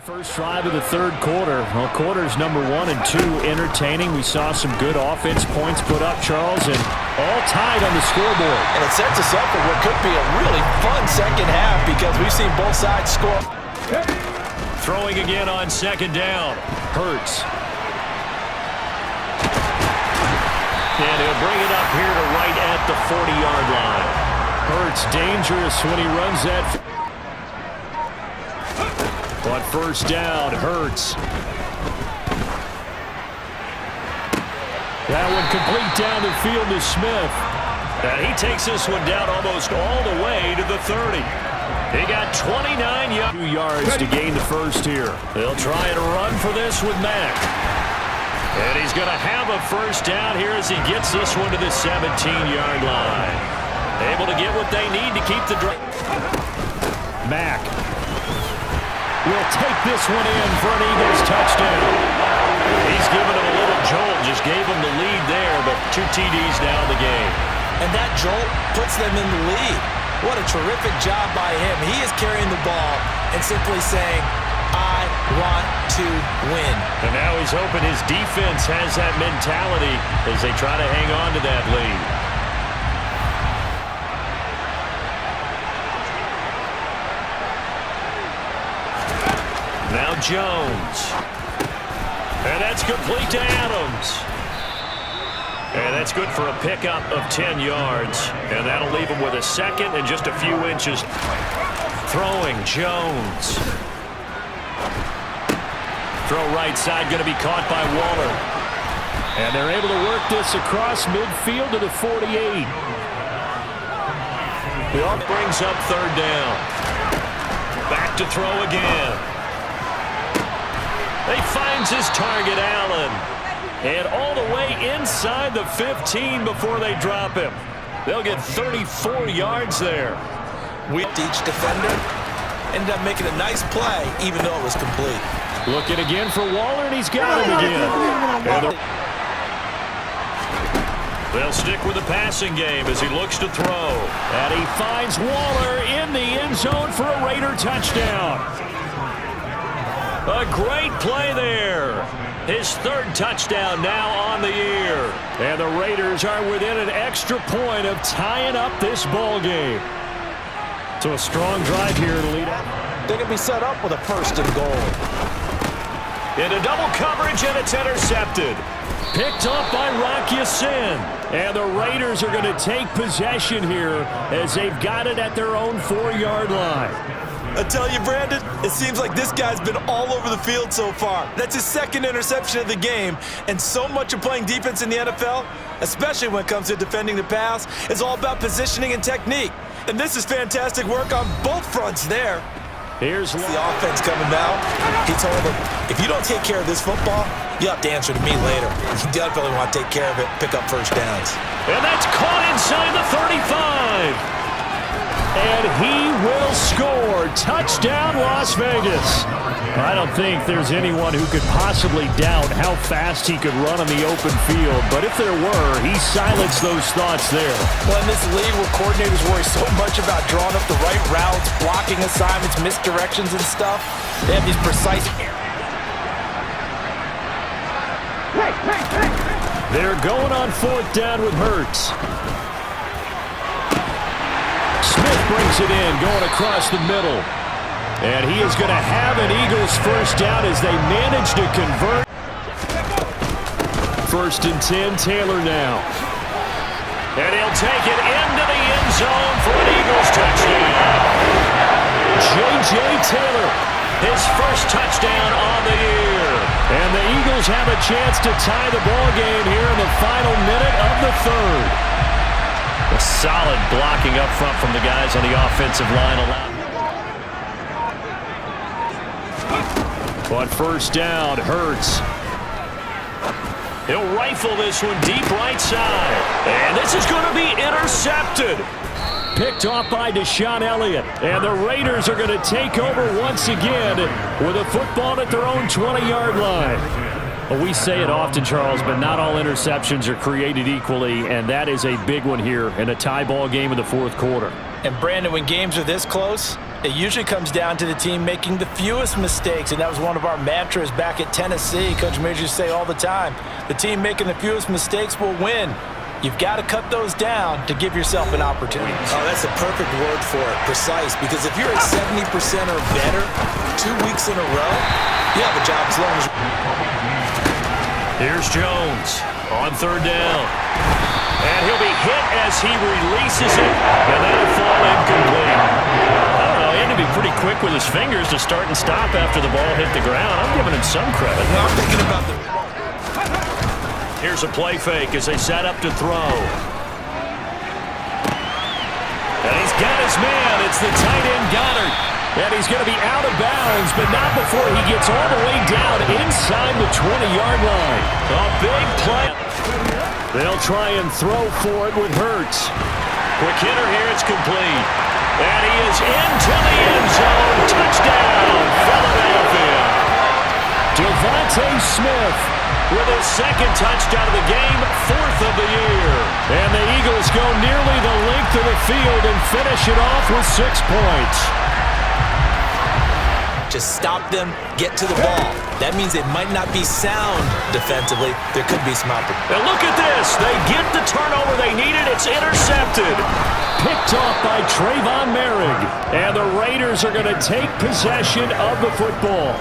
First drive of the third quarter. Well, quarters number 1 and 2 entertaining. We saw some good offense points put up, Charles, and all tied on the scoreboard. And it sets us up for what could be a really fun second half because we've seen both sides score. Throwing again on second down. Hurts. And he'll bring it up here to right at the 40-yard line. Hurts dangerous when he runs that. On first down, Hurts. That one complete down the field to Smith. And he takes this one down almost all the way to the 30. He got 29 yards to gain the first here. They'll try and run for this with Mack. And he's going to have a first down here as he gets this one to the 17-yard line. Able to get what they need to keep the drive. Mack will take this one in for an Eagles touchdown. He's given him a little jolt, just gave him the lead there, but 2 TDs now in the game. And that jolt puts them in the lead. What a terrific job by him. He is carrying the ball and simply saying, I want to win. And now he's hoping his defense has that mentality as they try to hang on to that lead. Now Jones. And that's complete to Adams. And that's good for a pickup of 10 yards. And that'll leave him with a second and just a few inches. Throwing Jones. Throw right side, going to be caught by Waller. And they're able to work this across midfield to the 48. The arm brings up third down. Back to throw again. He finds his target, Allen. And all the way inside the 15 before they drop him. They'll get 34 yards there. Each defender ended up making a nice play, even though it was complete. Looking again for Waller, and he's got him again. They'll stick with the passing game as he looks to throw. And he finds Waller in the end zone for a Raider touchdown. A great play there. His third touchdown now on the year. And the Raiders are within an extra point of tying up this ball game. So a strong drive here to lead up. They're going to be set up with a first and goal. Into double coverage, and it's intercepted. Picked up by Rocky Sin. And the Raiders are going to take possession here as they've got it at their own 4-yard line. I tell you, Brandon, it seems like this guy's been all over the field so far. That's his second interception of the game, and so much of playing defense in the NFL, especially when it comes to defending the pass, is all about positioning and technique. And this is fantastic work on both fronts there. Here's the offense coming down. He told him, if you don't take care of this football, you'll have to answer to me later. You definitely want to take care of it, pick up first downs. And that's caught inside the 35. And he will score. Touchdown, Las Vegas. I don't think there's anyone who could possibly doubt how fast he could run on the open field. But if there were, he silenced those thoughts there. Well, in this league where coordinators worry so much about drawing up the right routes, blocking assignments, misdirections and stuff, they have these precise... They're going on fourth down with Hurts. Smith brings it in, going across the middle. And he is going to have an Eagles first down as they manage to convert. First and 10, Taylor now. And he'll take it into the end zone for an Eagles touchdown. J.J. Taylor, his first touchdown on the year. And the Eagles have a chance to tie the ball game here in the final minute of the third. A solid blocking up front from the guys on the offensive line. On first down, Hurts. He'll rifle this one deep right side. And this is going to be intercepted. Picked off by Deshaun Elliott. And the Raiders are going to take over once again with a football at their own 20-yard line. Well, we say it often, Charles, but not all interceptions are created equally, and that is a big one here in a tie ball game in the fourth quarter. And, Brandon, when games are this close, It usually comes down to the team making the fewest mistakes, and that was one of our mantras back at Tennessee. Coach Major used to say all the time, the team making the fewest mistakes will win. You've got to cut those down to give yourself an opportunity. Oh, that's a perfect word for it, precise, because if you're at 70% or better 2 weeks in a row, you have a job as long as... Here's Jones on third down. And he'll be hit as he releases it, and that'll fall incomplete. I don't know, he had to be pretty quick with his fingers to start and stop after the ball hit the ground. I'm giving him some credit. Now I'm thinking about the... Here's a play fake as they set up to throw. And he's got his man. It's the tight end Goddard. And he's going to be out of bounds, but not before he gets all the way down inside the 20-yard line. A big play. They'll try and throw for it with Hurts. Quick hitter here. It's complete. And he is into the end zone. Touchdown, Philadelphia. Devontae Smith with his second touchdown of the game, 4th of the year. And the Eagles go nearly the length of the field and finish it off with 6 points. Just stop them, get to the ball. That means they might not be sound defensively. There could be some opportunity. And look at this. They get the turnover they needed. It's intercepted. Picked off by Trayvon Merrick. And the Raiders are going to take possession of the football.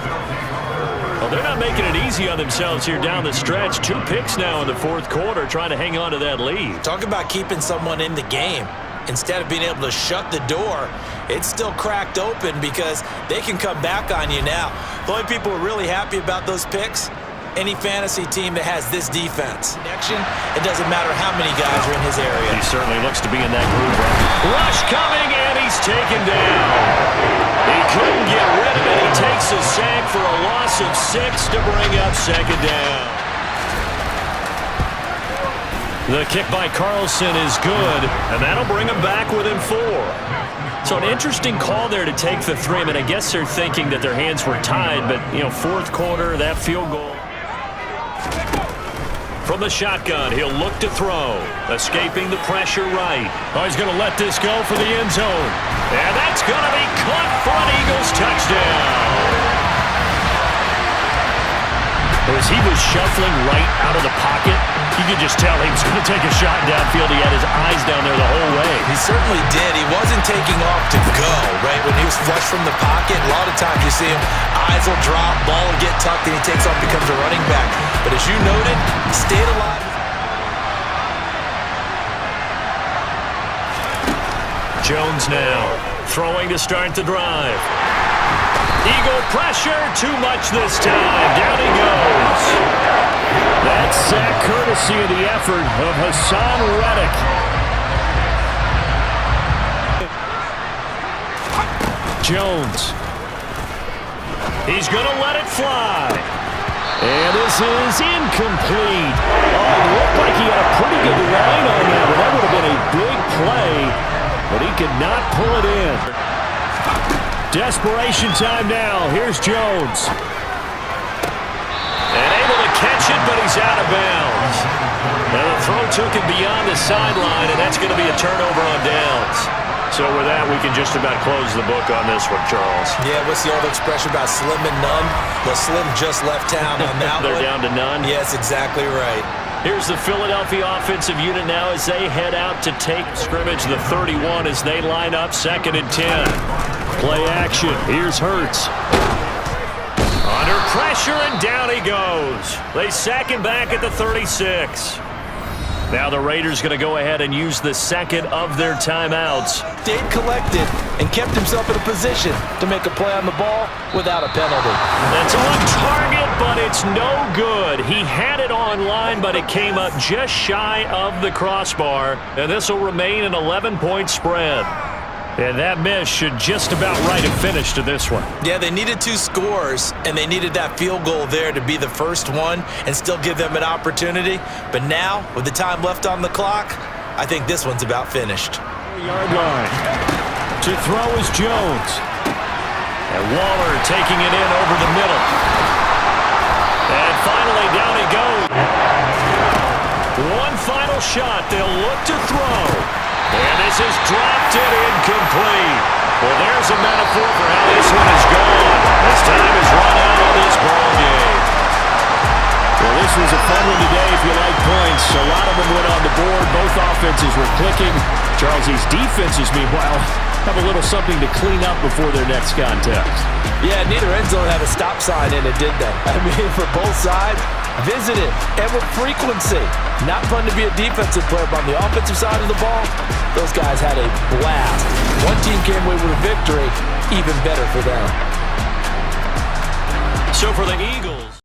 Well, they're not making it easy on themselves here down the stretch. 2 picks now in the 4th quarter, trying to hang on to that lead. Talk about keeping someone in the game. Instead of being able to shut the door, it's still cracked open because they can come back on you now. The only people who are really happy about those picks, any fantasy team that has this defense. It doesn't matter how many guys are in his area. He certainly looks to be in that groove. Rush coming, and he's taken down. He couldn't get rid of it. He takes a sack for a loss of 6 to bring up 2nd down. The kick by Carlson is good, and that'll bring him back within 4. So an interesting call there to take the 3. I mean, I guess they're thinking that their hands were tied, but, 4th quarter, that field goal. From the shotgun, he'll look to throw. Escaping the pressure right. Oh, he's going to let this go for the end zone. And that's going to be caught for an Eagles touchdown. As he was shuffling right out of the pocket, you could just tell he was going to take a shot downfield. He had his eyes down there the whole way. He certainly did. He wasn't taking off to go, right? When he was flush from the pocket, a lot of times you see him, eyes will drop, ball will get tucked, and he takes off, becomes a running back. But as you noted, he stayed alive. Jones now, throwing to start the drive. Eagle pressure, too much this time. Down he goes. That's sack courtesy of the effort of Hassan Reddick. Jones. He's going to let it fly. And this is incomplete. Oh, it looked like he had a pretty good line on that. That would have been a big play, but he could not pull it in. Desperation time now. Here's Jones. And able to catch it, but he's out of bounds. And the throw took him beyond the sideline, and that's going to be a turnover on downs. So with that, we can just about close the book on this one, Charles. Yeah, what's the old expression about slim and none? Well, Slim just left town on that They're one. down to none? Yes, exactly right. Here's the Philadelphia offensive unit now as they head out to take scrimmage the 31 as they line up 2nd and 10. Play action. Here's Hurts. Under pressure, and down he goes. They sack him back at the 36. Now the Raiders going to go ahead and use the 2nd of their timeouts. Stayed collected and kept himself in a position to make a play on the ball without a penalty. That's on target, but it's no good. He had it on line, but it came up just shy of the crossbar. And this will remain an 11-point spread. And that miss should just about write a finish to this one. Yeah, they needed 2 scores, and they needed that field goal there to be the first one and still give them an opportunity. But now, with the time left on the clock, I think this one's about finished. Yard line. To throw is Jones. And Waller taking it in over the middle. And finally, down he goes. One final shot. They'll look to throw. And this is dropped and incomplete. Well, there's a metaphor for how this one is gone. As time is run out on this ball game. Well, this was a fun one today if you like points. A lot of them went on the board. Both offenses were clicking. Charles, these defenses, meanwhile, have a little something to clean up before their next contest. Yeah, neither end zone had a stop sign in it, did they? I mean, for both sides, visit it, and with frequency. Not fun to be a defensive player, but on the offensive side of the ball, those guys had a blast. One team came away with a victory, even better for them. So for the Eagles.